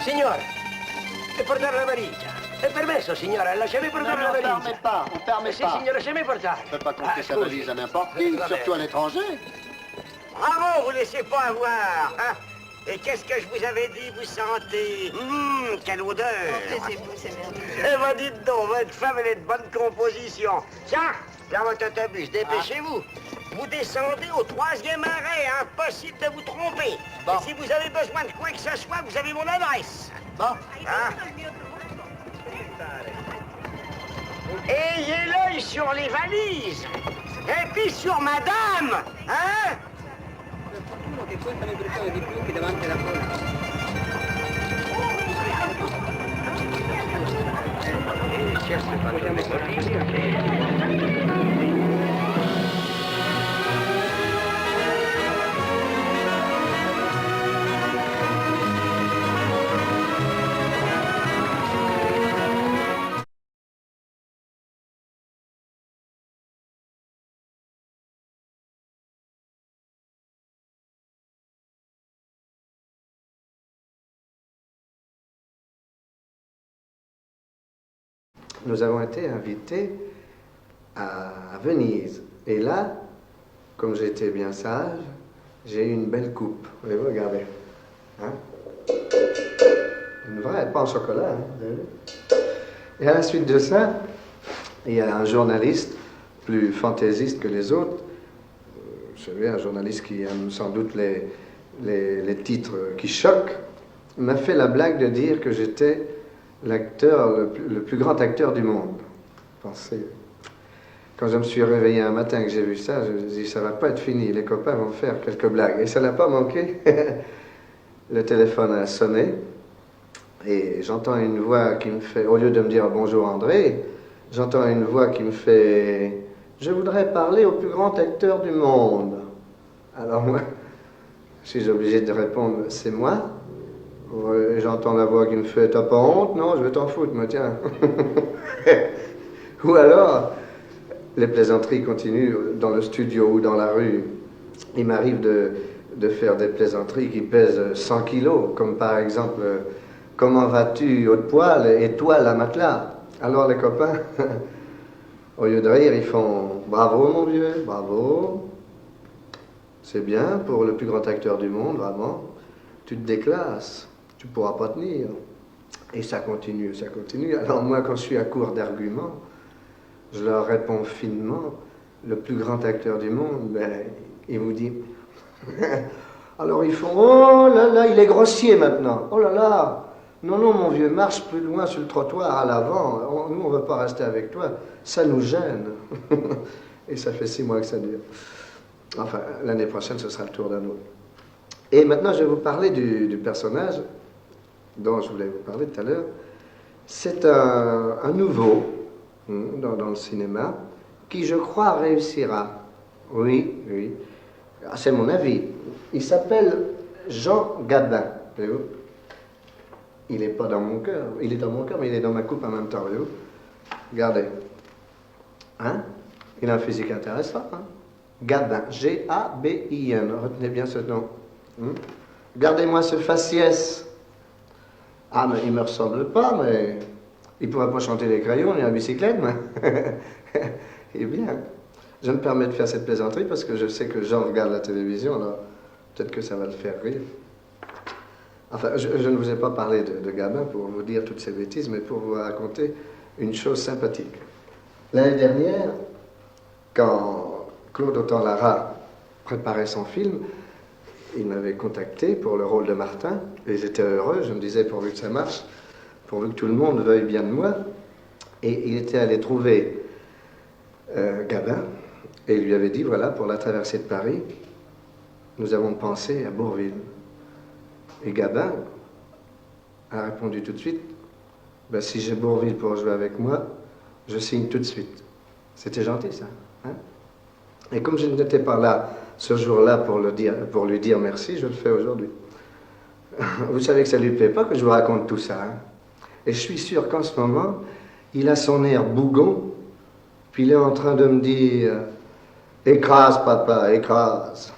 Signore, e portare la valigia. È permesso, signora, lasciami portare la valigia. On ne permet pas. Sì, signora, lasciami portare. On ne peut pas confier sa valise à n'importe qui, surtout à l'étranger. Bravo, vous laissez pas avoir, hein? Et qu'est-ce que je vous avais dit, vous sentez? Quelle odeur! Taisez-vous, c'est merveilleux. Eh ben, dites donc, votre femme, elle est de bonne composition. Tiens, là, votre autobus, dépêchez-vous. Vous descendez au 3e arrêt, impossible de vous tromper. Bon. Et si vous avez besoin de quoi que ce soit, vous avez mon adresse. Bon. Hein? Ayez l'œil sur les valises. Et puis sur madame, hein? Che costano persone di più che davanti alla porta. Nous avons été invités à Venise. Et là, comme j'étais bien sage, j'ai eu une belle coupe. Voyez-vous, regardez. Hein? Une vraie, pas en chocolat. Hein, vous avez vu? Et à la suite de ça, il y a un journaliste plus fantaisiste que les autres. Vous savez, un journaliste qui aime sans doute les titres qui choquent, m'a fait la blague de dire que j'étais l'acteur, le plus grand acteur du monde. Pensez. Quand je me suis réveillé un matin que j'ai vu ça, je me suis dit, ça va pas être fini, les copains vont faire quelques blagues. Et ça n'a pas manqué. Le téléphone a sonné et j'entends une voix qui me fait, au lieu de me dire bonjour André, j'entends une voix qui me fait, je voudrais parler au plus grand acteur du monde. Alors moi, je suis obligé de répondre, c'est moi. J'entends la voix qui me fait, t'as pas honte? Non, je vais t'en foutre, moi, tiens. Ou alors, les plaisanteries continuent dans le studio ou dans la rue. Il m'arrive de faire des plaisanteries qui pèsent 100 kilos, comme par exemple, comment vas-tu, haut de poil, et toi, la matelas? Alors les copains, au lieu de rire, ils font, bravo mon vieux, bravo. C'est bien pour le plus grand acteur du monde, vraiment. Tu te déclasses. Tu ne pourras pas tenir. Et ça continue, ça continue. Alors moi, quand je suis à court d'arguments, je leur réponds finement, le plus grand acteur du monde, ben, il vous dit... Alors ils font, oh là là, il est grossier maintenant. Oh là là, non, non, mon vieux, marche plus loin sur le trottoir à l'avant. Nous, on ne veut pas rester avec toi. Ça nous gêne. Et ça fait 6 mois que ça dure. Enfin, l'année prochaine, ce sera le tour d'un autre. Et maintenant, je vais vous parler du personnage dont je voulais vous parler tout à l'heure. C'est un nouveau dans le cinéma qui, je crois, réussira. Oui, oui. C'est mon avis. Il s'appelle Jean Gabin. Voyez-vous? Il n'est pas dans mon cœur. Il est dans mon cœur, mais il est dans ma coupe en même temps. Voyez-vous? Regardez. Hein? Il a un physique intéressant. Hein? Gabin. G-A-B-I-N. Retenez bien ce nom. Regardez-moi ce faciès. Ah, mais il me ressemble pas, mais il pourrait pas chanter les crayons ni la bicyclette, mais... Eh bien, je me permets de faire cette plaisanterie parce que je sais que Jean regarde la télévision, alors peut-être que ça va le faire rire. Enfin, je ne vous ai pas parlé de Gabin pour vous dire toutes ces bêtises, mais pour vous raconter une chose sympathique. L'année dernière, quand Claude Autant-Lara préparait son film, il m'avait contacté pour le rôle de Martin, et j'étais heureux, je me disais, pourvu que ça marche, pourvu que tout le monde veuille bien de moi. Et il était allé trouver Gabin, et il lui avait dit, voilà, pour la traversée de Paris, nous avons pensé à Bourvil. Et Gabin a répondu tout de suite, ben, si j'ai Bourvil pour jouer avec moi, je signe tout de suite. C'était gentil, ça. Hein? Et comme je n'étais pas là ce jour-là pour lui dire merci, je le fais aujourd'hui. Vous savez que ça ne lui plaît pas que je vous raconte tout ça. Hein? Et je suis sûr qu'en ce moment, il a son air bougon, puis il est en train de me dire « Écrase, papa, écrase ».